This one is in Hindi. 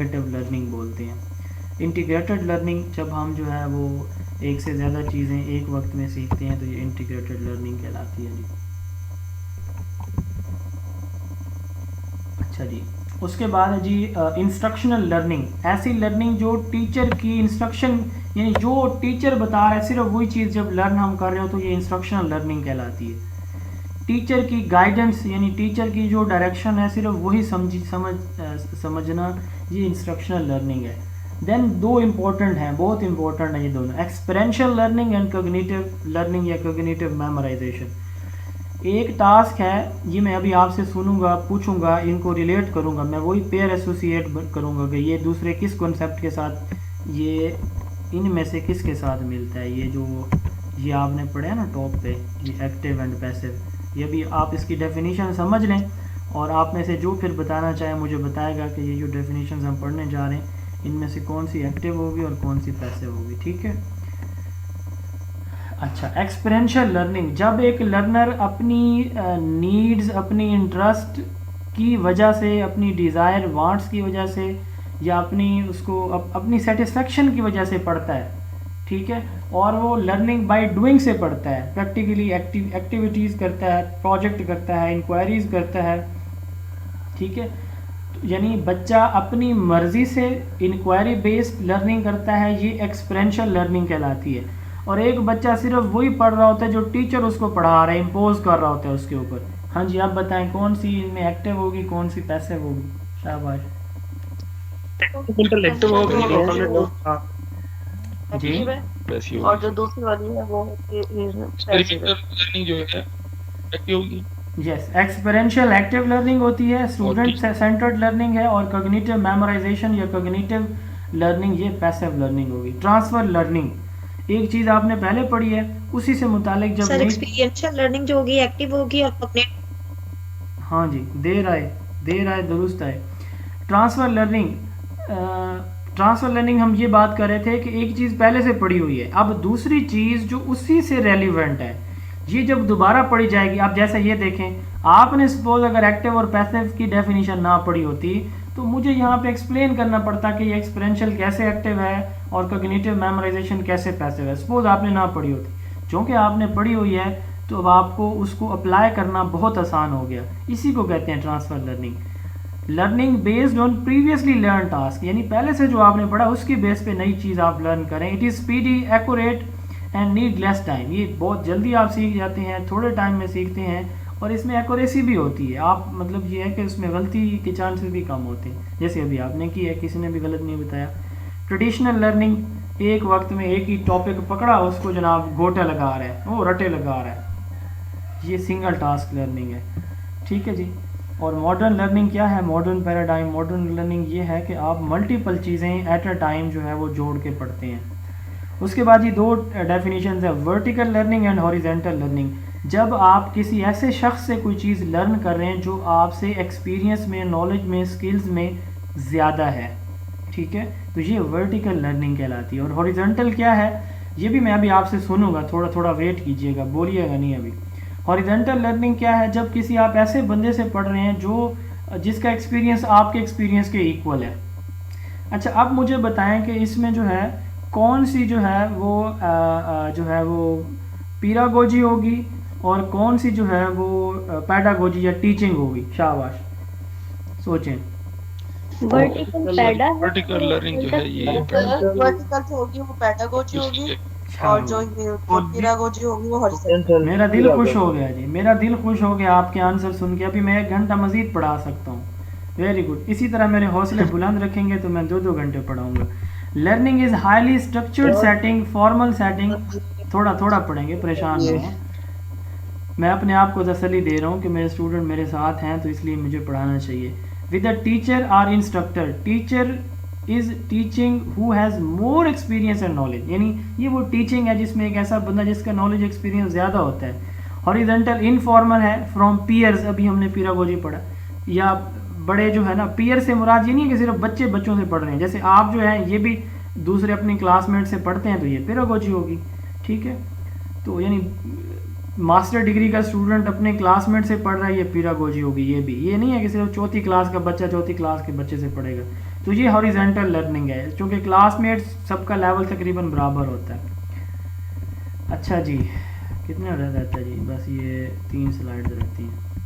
इंटीग्रेटिव लर्निंग बोलते हैं। इंटीग्रेटेड लर्निंग जब हम जो है वो एक से ज़्यादा चीज़ें एक वक्त में सीखते हैं तो ये इंटीग्रेटेड लर्निंग कहलाती है जी। अच्छा जी, उसके बाद है जी इंस्ट्रक्शनल लर्निंग, ऐसी लर्निंग जो टीचर की इंस्ट्रक्शन यानी जो टीचर बता रहा है सिर्फ वही चीज़ जब लर्न हम कर रहे हो तो ये इंस्ट्रक्शनल लर्निंग कहलाती है। टीचर की गाइडेंस यानी टीचर की जो डायरेक्शन है सिर्फ वही समझना, ये इंस्ट्रक्शनल लर्निंग है। देन दो इम्पोर्टेंट हैं, बहुत इंपॉर्टेंट है ये दोनों, experiential learning and cognitive learning या कॉग्निटिव मेमोराइजेशन। एक टास्क है, ये मैं अभी आपसे सुनूंगा, पूछूंगा, इनको रिलेट करूंगा, मैं वही पेयर एसोसिएट करूंगा कि ये दूसरे किस कॉन्सेप्ट के साथ, ये इनमें से किसके साथ मिलता है। ये जो ये आपने पढ़ा है ना टॉप पे, ये एक्टिव एंड पैसिव, ये भी आप इसकी डेफिनेशन समझ लें और आप में से जो फिर बताना चाहे मुझे बताएगा कि ये जो डेफिनेशन हम पढ़ने जा रहे हैं इनमें से कौन सी एक्टिव होगी और कौन सी पैसिव होगी, ठीक है। अच्छा, एक्सपीरियंशियल लर्निंग, जब एक लर्नर अपनी नीड्स, अपनी इंटरेस्ट की वजह से, अपनी डिज़ायर वांट्स की वजह से या अपनी उसको अपनी सेटिस्फेक्शन की वजह से पढ़ता है, ठीक है, और वो लर्निंग बाय डूइंग से पढ़ता है, प्रैक्टिकली एक्टिविटीज़ करता है, प्रोजेक्ट करता है, इंक्वायरीज करता है, ठीक है। यानी बच्चा अपनी मर्ज़ी से इंक्वायरी बेस्ड लर्निंग करता है, ये एक्सपीरियंशियल लर्निंग कहलाती है। और एक बच्चा सिर्फ वही पढ़ रहा होता है जो टीचर उसको पढ़ा रहा है, इम्पोज कर रहा होता है उसके ऊपर। हाँ जी, आप बताएं कौन सी इनमें एक्टिव होगी, कौन सी पैसिव होगी। शाबाश इंटेलेक्टिव हो गई और कॉग्निटिव जी। वैसी और जो होगी। दूसरी वाली है वो एक्सपेरिमेंटल लर्निंग जो है एक्टिव होगी। यस, एक्सपेरियंशियल एक्टिव लर्निंग होती है, और स्टूडेंट सेंटर्ड लर्निंग है, और कॉग्निटिव मेमोराइजेशन या कॉग्निटिव लर्निंग ये पैसिव लर्निंग होगी। ट्रांसफर लर्निंग, एक चीज़ आपने पहले पढ़ी है उसी से मुतालिक जब सर नई, एक्सपीरियंशियल लर्निंग जो होगी एक्टिव होगी और कॉग्निटिव। हाँ जी, देर आए दुरुस्त आए। ट्रांसफ़र लर्निंग, ट्रांसफ़र लर्निंग हम ये बात कर रहे थे कि एक चीज़ पहले से पढ़ी हुई है, अब दूसरी चीज़ जो उसी से रेलिवेंट है ये जब दोबारा पढ़ी जाएगी। आप जैसे ये देखें, आपने सपोज अगर एक्टिव और पैसिव की डेफिनेशन ना पढ़ी होती तो मुझे यहाँ पे एक्सप्लेन करना पड़ता कि ये एक्सपेरियंशियल कैसे एक्टिव है और कॉग्निटिव मेमोराइजेशन कैसे पैसिव है। सपोज आपने ना पढ़ी होती, क्योंकि आपने पढ़ी हुई है तो अब आपको उसको अप्लाई करना बहुत आसान हो गया। इसी को कहते हैं transfer learning. Learning based on previously learn task, यानी पहले से जो आपने पढ़ा उसकी बेस पे नई चीज़ आप लर्न करें। It is speedy, accurate and need less time, ये बहुत जल्दी आप सीख जाते हैं, थोड़े टाइम में सीखते हैं, और इसमें एक्यूरेसी भी होती है। आप मतलब ये है कि उसमें गलती के चांसेस भी कम होते हैं, जैसे अभी आपने की है, किसी ने भी गलत नहीं बताया। ट्रेडिशनल लर्निंग, एक वक्त में एक ही टॉपिक पकड़ा उसको जनाब गोटे लगा रहा है, वो रटे लगा रहा है, ये सिंगल टास्क लर्निंग है, ठीक है जी। और मॉडर्न लर्निंग क्या है, मॉडर्न पैराडाइम, मॉडर्न लर्निंग ये है कि आप मल्टीपल चीज़ें एट अ टाइम जो है वो जोड़ के पढ़ते हैं। उसके बाद ये दो डेफिनेशन है, vertical learning and horizontal learning. जब आप किसी ऐसे शख्स से कोई चीज़ लर्न कर रहे हैं जो आपसे एक्सपीरियंस में, नॉलेज में, स्किल्स में ज़्यादा है, ठीक है, तो ये वर्टिकल लर्निंग कहलाती है। और हॉरिजेंटल क्या है ये भी मैं अभी आपसे सुनूंगा, थोड़ा थोड़ा वेट कीजिएगा, बोलिएगा नहीं अभी। हॉरिजेंटल लर्निंग क्या है, जब किसी आप ऐसे बंदे से पढ़ रहे हैं जो जिसका एक्सपीरियंस आपके एक्सपीरियंस के इक्वल है। अच्छा, अब मुझे बताएं कि इसमें जो है कौन सी जो है वो पीरागोजी होगी और कौन सी जो है वो पैडागोजी या टीचिंग होगी। शाबाश, सोचें। वर्टिकल पैडा है वर्टिकल लर्निंग जो है ये वर्टिकल जो होगी वो पैडागोजी होगी और जो ये पेडागोजी होगी वो हॉरिजॉन्टल। मेरा दिल खुश हो गया जी, मेरा दिल खुश हो गया आपके आंसर सुन के। अभी मैं 1 घंटा मजीद पढ़ा सकता हूँ। वेरी गुड, इसी तरह मेरे हौसले बुलंद रखेंगे तो मैं 2-2 घंटे पढ़ाऊँगा। Learning is highly structured setting, formal setting, थोड़ा थोड़ा पढ़ेंगे, परेशान नहीं हो। मैं अपने आप को तसल्ली दे रहा हूँ कि मेरे स्टूडेंट मेरे साथ हैं तो इसलिए मुझे पढ़ाना चाहिए। With a teacher or instructor, teacher is teaching who has more experience and knowledge, यानी ये वो टीचिंग है जिसमें एक ऐसा बंदा जिसका नॉलेज एक्सपीरियंस ज़्यादा होता है। हॉरिजॉन्टल इनफॉर्मल है, फ्रॉम पीयर्स, अभी हमने पीरागोजी पढ़ा, या बड़े जो है ना, पीयर से मुराद ये नहीं है कि सिर्फ बच्चे बच्चों से पढ़ रहे हैं, जैसे आप जो है ये भी दूसरे अपने क्लासमेट से पढ़ते हैं तो ये पीरागोजी होगी, ठीक है। तो यानी मास्टर डिग्री का स्टूडेंट अपने क्लासमेट से पढ़ रहा है, ये पीरागोजी होगी। ये भी ये नहीं है कि सिर्फ चौथी क्लास का बच्चा चौथी क्लास के बच्चे से पढ़ेगा, तो ये हॉरिजेंटल लर्निंग है, क्योंकि क्लासमेट्स सबका लेवल तकरीबन बराबर होता है। अच्छा जी, कितना रह जाता है जी? बस ये 3 स्लाइड्स रहती हैं।